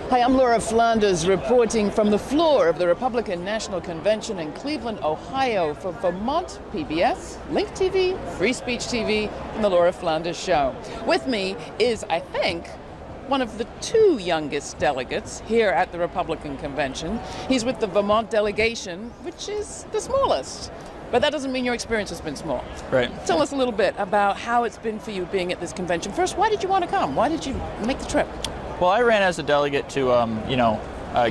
Hi, I'm Laura Flanders reporting from the floor of the Republican National Convention in Cleveland, Ohio for Vermont PBS, Link TV, Free Speech TV, and the Laura Flanders Show. With me is, I think, one of the two youngest delegates here at the Republican Convention. He's with the Vermont delegation, which is the smallest. But that doesn't mean your experience has been small. Right. Tell us a little bit about how it's been for you being at this convention. First, why did you want to come? Why did you make the trip? Well, I ran as a delegate to,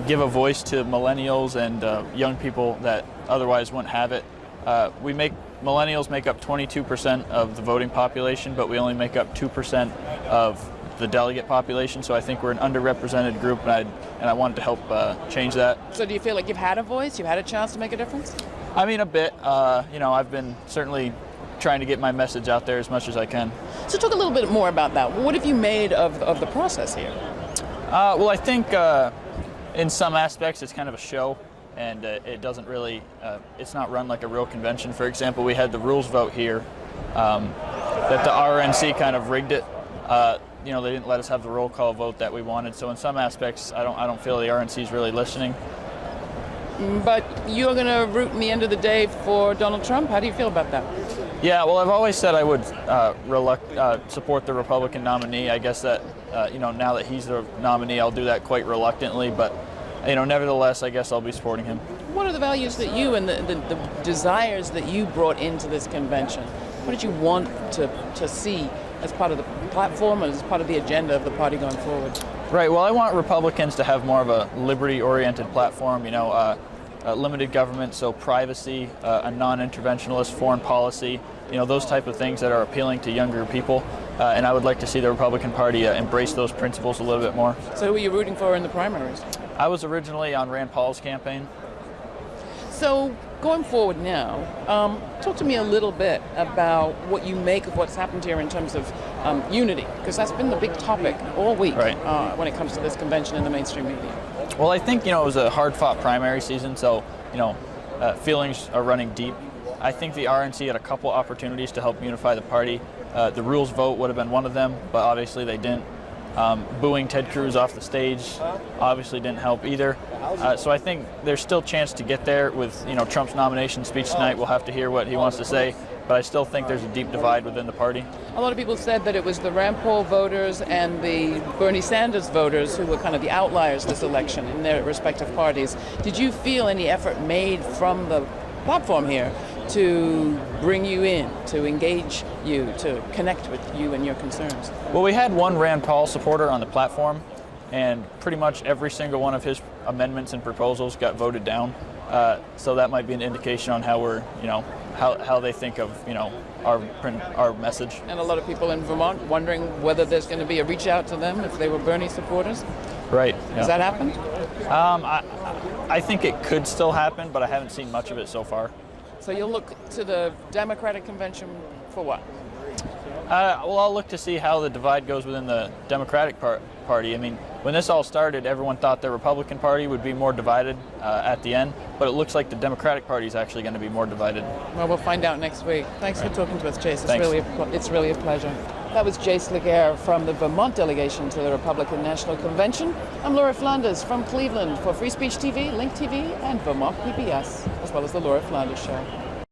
give a voice to millennials and young people that otherwise wouldn't have it. Millennials make up 22% of the voting population, but we only make up 2% of the delegate population. So I think we're an underrepresented group, and I wanted to help change that. So do you feel like you've had a voice? You've had a chance to make a difference? I mean, a bit. I've been certainly trying to get my message out there as much as I can. So talk a little bit more about that. What have you made of the process here? Well, I think in some aspects it's kind of a show, and it doesn't really, it's not run like a real convention. For example, we had the rules vote here, that the RNC kind of rigged it. They didn't let us have the roll call vote that we wanted. So in some aspects, I don't feel the RNC is really listening. But you're going to root in the end of the day for Donald Trump. How do you feel about that? Yeah, well, I've always said I would support the Republican nominee. I guess that, now that he's the nominee, I'll do that quite reluctantly. But, nevertheless, I guess I'll be supporting him. What are the values that you and the desires that you brought into this convention? What did you want to see as part of the platform and as part of the agenda of the party going forward? Right. Well, I want Republicans to have more of a liberty-oriented platform, limited government, so privacy, a non-interventionist foreign policy, those type of things that are appealing to younger people. And I would like to see the Republican Party embrace those principles a little bit more. So who were you rooting for in the primaries? I was originally on Rand Paul's campaign. So going forward now, talk to me a little bit about what you make of what's happened here in terms of unity, because that's been the big topic all week, right, when it comes to this convention in the mainstream media. Well, I think, it was a hard-fought primary season, so, feelings are running deep. I think the RNC had a couple opportunities to help unify the party. The rules vote would have been one of them, but obviously they didn't. Booing Ted Cruz off the stage obviously didn't help either. So I think there's still a chance to get there with, Trump's nomination speech tonight. We'll have to hear what he wants to say, but I still think there's a deep divide within the party. A lot of people said that it was the Rand Paul voters and the Bernie Sanders voters who were kind of the outliers this election in their respective parties. Did you feel any effort made from the platform here to bring you in, to engage you, to connect with you and your concerns? Well, we had one Rand Paul supporter on the platform, and pretty much every single one of his amendments and proposals got voted down. So that might be an indication on how we're, how they think of, our message. And a lot of people in Vermont wondering whether there's going to be a reach out to them if they were Bernie supporters. Right. Has that happened? I think it could still happen, but I haven't seen much of it so far. So you'll look to the Democratic convention for what? Well, I'll look to see how the divide goes within the Democratic Party. I mean, when this all started, everyone thought the Republican Party would be more divided at the end, but it looks like the Democratic Party is actually going to be more divided. Well, we'll find out next week. Thanks for talking to us, Jace. It's really a pleasure. That was Jace Laquerre from the Vermont delegation to the Republican National Convention. I'm Laura Flanders from Cleveland for Free Speech TV, Link TV, and Vermont PBS, as well as the Laura Flanders Show.